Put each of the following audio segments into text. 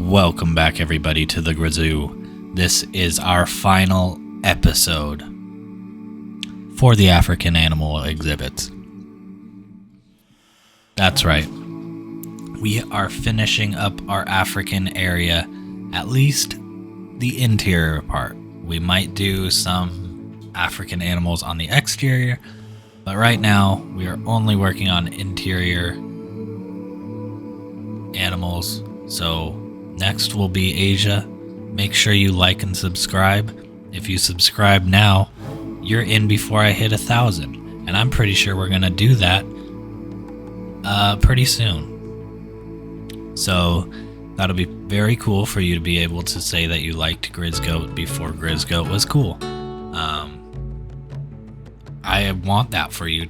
Welcome back, everybody, to the Grizgoat. This is our final episode for the African animal exhibits. That's right. We are finishing up our African area, at least the interior part. We might do some African animals on the exterior, but right now we are only working on interior animals. So next will be Asia. Make sure you like and subscribe. If you subscribe now, you're in before I hit 1,000. And I'm pretty sure we're going to do that pretty soon. So that'll be very cool for you to be able to say that you liked Grizgoat before Grizgoat was cool. I want that for you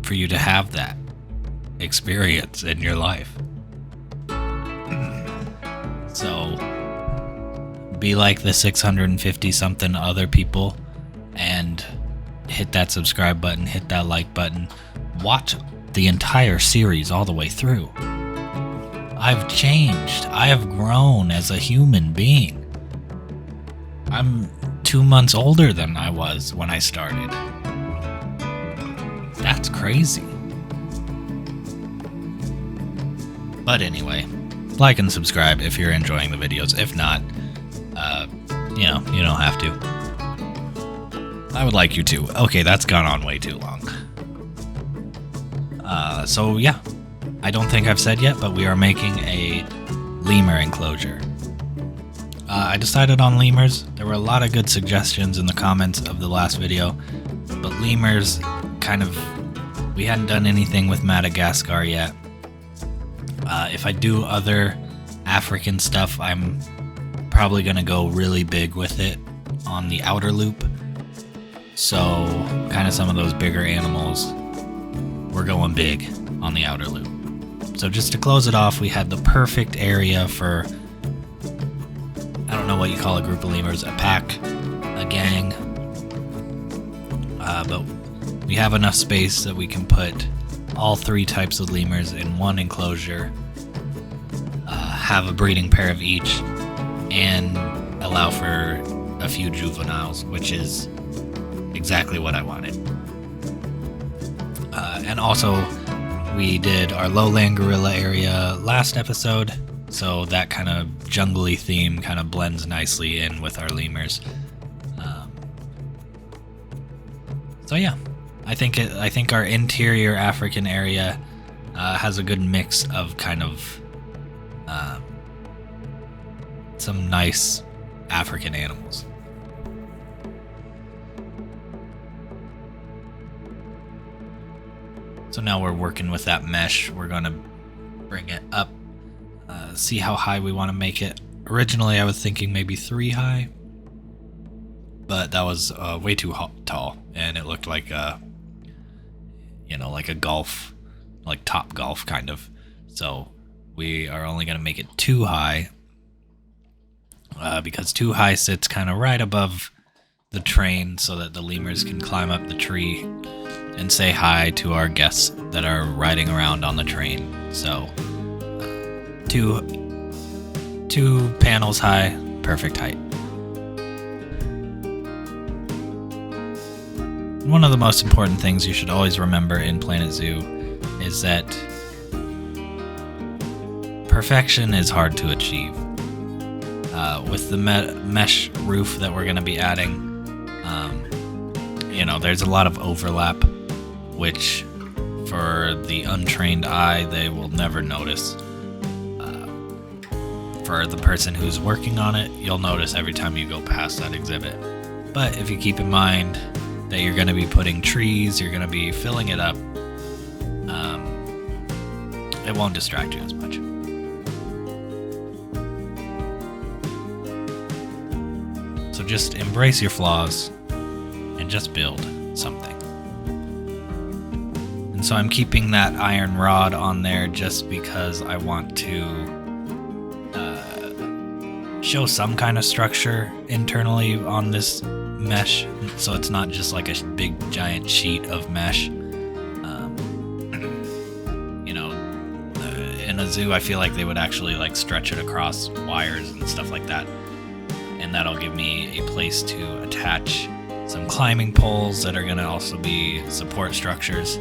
to have that experience in your life. So be like the 650 something other people and hit that subscribe button, hit that like button. Watch the entire series all the way through. I've changed. I have grown as a human being. I'm 2 months older than I was when I started. That's crazy. But anyway, like and subscribe if you're enjoying the videos. If not, you don't have to. I would like you to. Okay, that's gone on way too long. So yeah, I don't think I've said yet, but we are making a lemur enclosure. I decided on lemurs. There were a lot of good suggestions in the comments of the last video, but lemurs we hadn't done anything with Madagascar yet. If I do other African stuff, I'm probably going to go really big with it on the outer loop. So, kind of some of those bigger animals, we're going big on the outer loop. So just to close it off, we had the perfect area for, I don't know what you call a group of lemurs, a pack, a gang. But we have enough space that we can put all three types of lemurs in one enclosure, have a breeding pair of each, and allow for a few juveniles, which is exactly what I wanted. And also, we did our lowland gorilla area last episode, so that kind of jungly theme kind of blends nicely in with our lemurs. So yeah, I think our interior African area has a good mix of kind of some nice African animals. So now we're working with that mesh. We're going to bring it up, see how high we want to make it. Originally, I was thinking maybe 3 high, but that was way too tall, and it looked like like a golf, like top golf kind of. So we are only going to make it 2 high, because 2 high sits kind of right above the train so that the lemurs can climb up the tree and say hi to our guests that are riding around on the train. So two panels high, perfect height. One of the most important things you should always remember in planetzoo is that perfection is hard to achieve. With the mesh roof that we're going to be adding, there's a lot of overlap, which for the untrained eye, they will never notice. For the person who's working on it, you'll notice every time you go past that exhibit. But if you keep in mind that you're going to be putting trees, you're going to be filling it up, it won't distract you as much. So just embrace your flaws and just build something. And so I'm keeping that iron rod on there just because I want to show some kind of structure internally on this mesh, so it's not just like a big giant sheet of mesh. In a zoo, I feel like they would actually like stretch it across wires and stuff like that. And that'll give me a place to attach some climbing poles that are going to also be support structures.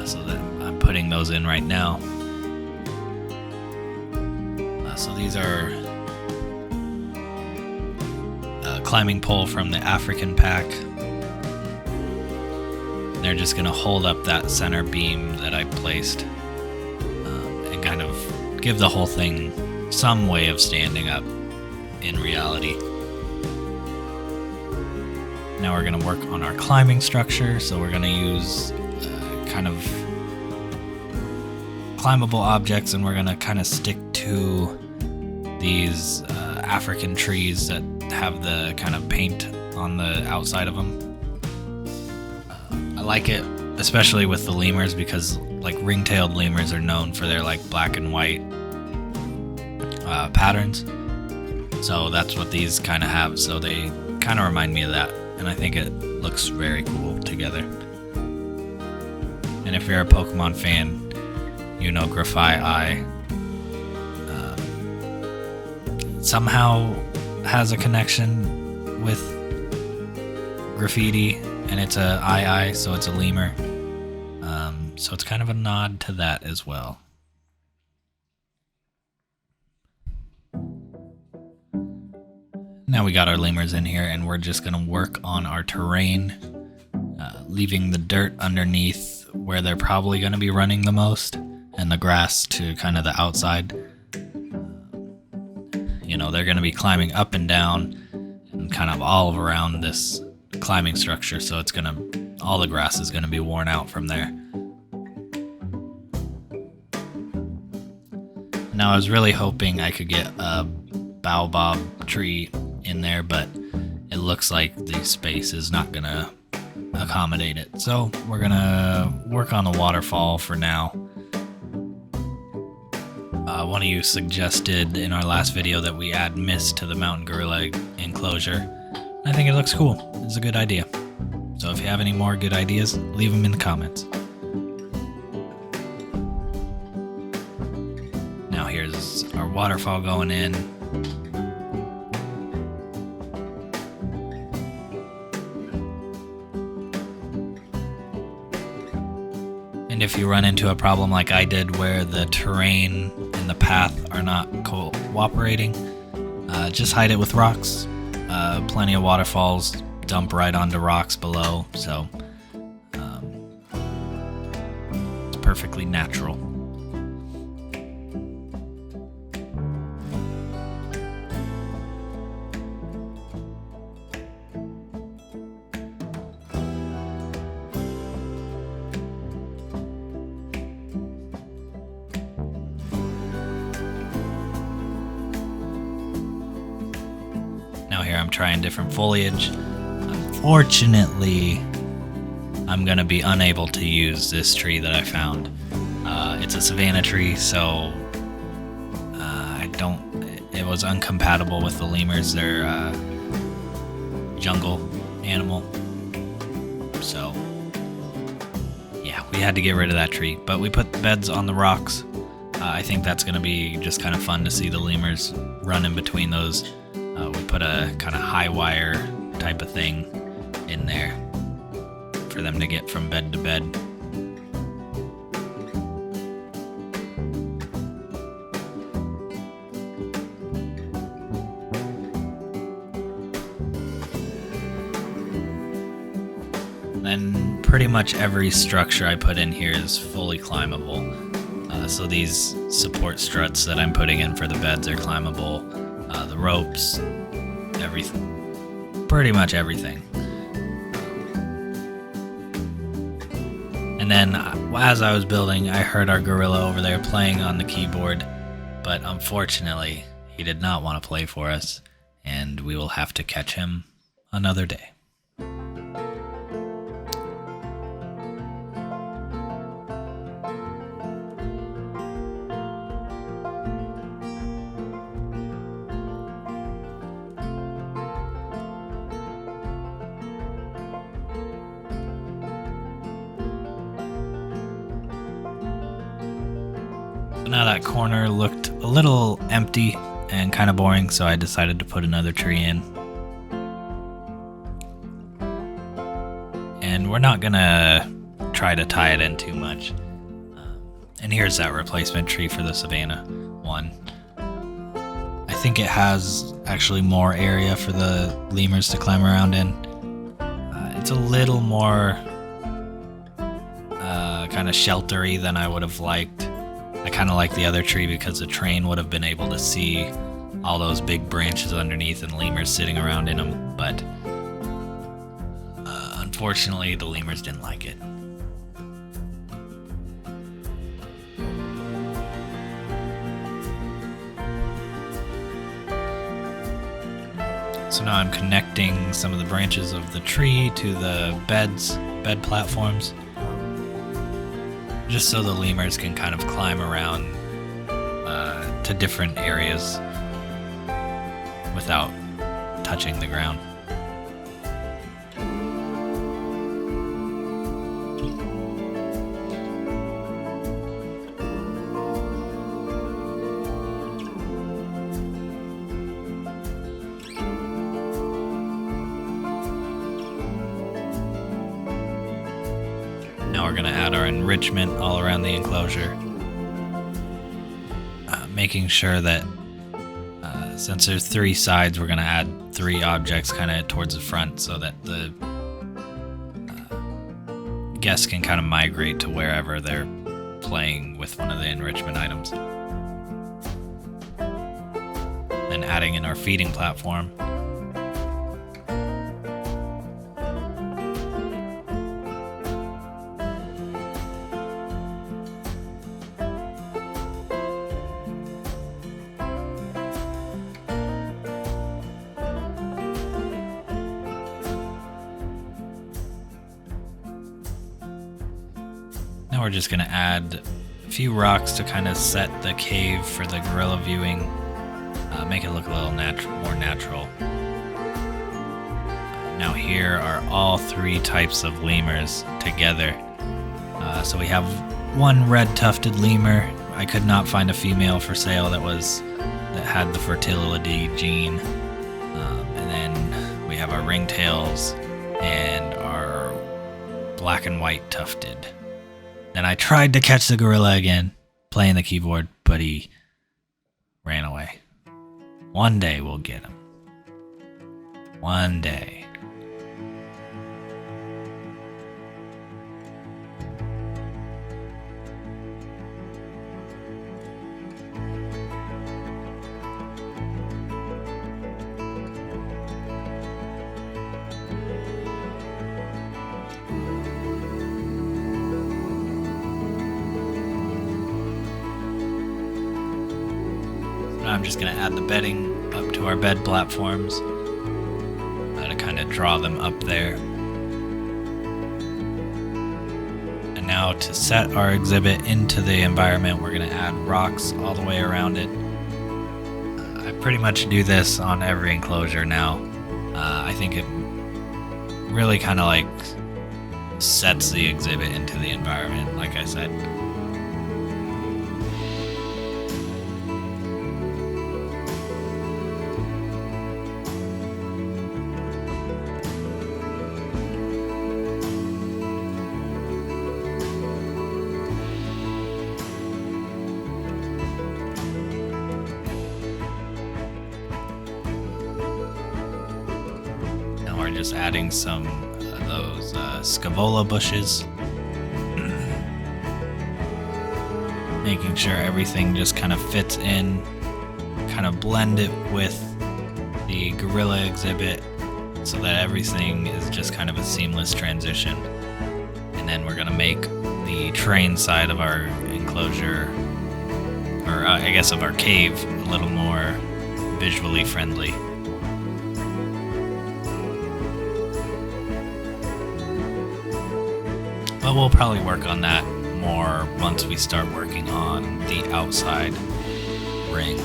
So that I'm putting those in right now. So these are a climbing pole from the African pack. They're just going to hold up that center beam that I placed and kind of give the whole thing some way of standing up in reality. Now we're going to work on our climbing structure, so we're going to use kind of climbable objects, and we're going to kind of stick to these African trees that have the kind of paint on the outside of them. I like it, especially with the lemurs, because like ring-tailed lemurs are known for their like black and white patterns. So that's what these kind of have, so they kind of remind me of that, and I think it looks very cool together. And if you're a Pokemon fan, you know Grafai Eye somehow has a connection with graffiti, and it's a eye, so it's a lemur. So it's kind of a nod to that as well. Now we got our lemurs in here, and we're just going to work on our terrain, leaving the dirt underneath where they're probably going to be running the most, and the grass to kind of the outside. You know, they're going to be climbing up and down and kind of all around this climbing structure, so it's going to, all the grass is going to be worn out from there. Now I was really hoping I could get a baobab tree in there, but it looks like the space is not going to accommodate it. So we're going to work on the waterfall for now. One of you suggested in our last video that we add mist to the mountain gorilla enclosure. I think it looks cool. It's a good idea. So if you have any more good ideas, leave them in the comments. Now here's our waterfall going in. And if you run into a problem like I did where the terrain and the path are not cooperating, just hide it with rocks. Plenty of waterfalls dump right onto rocks below, so it's perfectly natural. Now here I'm trying different foliage. Unfortunately, I'm gonna be unable to use this tree that I found. It's a savanna tree, so it was incompatible with the lemurs. They're jungle animal. So yeah, we had to get rid of that tree, but we put beds on the rocks. I think that's gonna be just kind of fun to see the lemurs run in between those. We put a kind of high wire type of thing in there for them to get from bed to bed. Then pretty much every structure I put in here is fully climbable. So these support struts that I'm putting in for the beds are climbable. The ropes, everything, pretty much everything. And then as I was building, I heard our gorilla over there playing on the keyboard, but unfortunately he did not want to play for us, and we will have to catch him another day. But now that corner looked a little empty and kind of boring, so I decided to put another tree in. And we're not gonna try to tie it in too much. And here's that replacement tree for the Savannah one. I think it has actually more area for the lemurs to climb around in. It's a little more kind of sheltery than I would have liked. I kind of like the other tree because the train would have been able to see all those big branches underneath and lemurs sitting around in them, but unfortunately the lemurs didn't like it. So now I'm connecting some of the branches of the tree to the bed platforms, just so the lemurs can kind of climb around to different areas without touching the ground. Now we're going to add our enrichment all around the enclosure, making sure that since there's 3 sides, we're going to add 3 objects kind of towards the front so that the guests can kind of migrate to wherever they're playing with one of the enrichment items. Then adding in our feeding platform. Now we're just going to add a few rocks to kind of set the cave for the gorilla viewing, make it look a little more natural. Now here are all 3 types of lemurs together. So we have one red tufted lemur. I could not find a female for sale that had the fertility gene. And then we have our ringtails and our black and white tufted. Then I tried to catch the gorilla again, playing the keyboard, but he ran away. One day we'll get him. One day. I'm just going to add the bedding up to our bed platforms to kind of draw them up there. And now to set our exhibit into the environment, we're going to add rocks all the way around it. I pretty much do this on every enclosure now. I think it really kind of like sets the exhibit into the environment, like I said. Just adding some of those scavola bushes, making sure everything just kind of fits in, kind of blend it with the gorilla exhibit so that everything is just kind of a seamless transition. And then we're gonna make the train side of our enclosure, or I guess of our cave, a little more visually friendly. But we'll probably work on that more once we start working on the outside ring.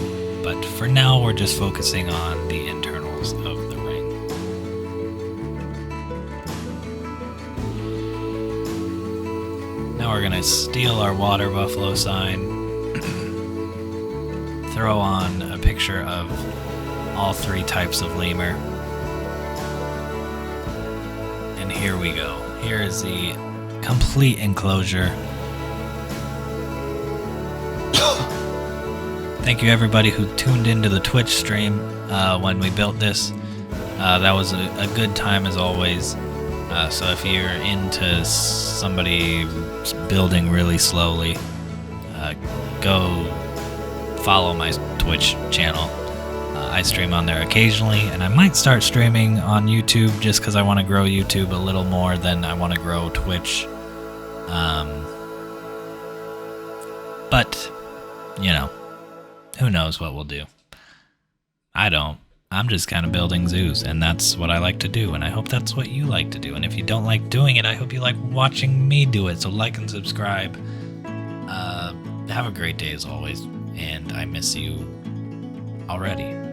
But for now, we're just focusing on the internals of the ring. Now we're going to steal our water buffalo sign. throw on a picture of all 3 types of lemur. And here we go. Here is the complete enclosure. Thank you everybody who tuned into the Twitch stream when we built this. That was a good time as always. So if you're into somebody building really slowly, go follow my Twitch channel. I stream on there occasionally, and I might start streaming on YouTube just because I want to grow YouTube a little more than I want to grow Twitch. But, you know, who knows what we'll do. I don't. I'm just kind of building zoos, and that's what I like to do, and I hope that's what you like to do. And if you don't like doing it, I hope you like watching me do it. So like and subscribe. Have a great day as always, and I miss you already.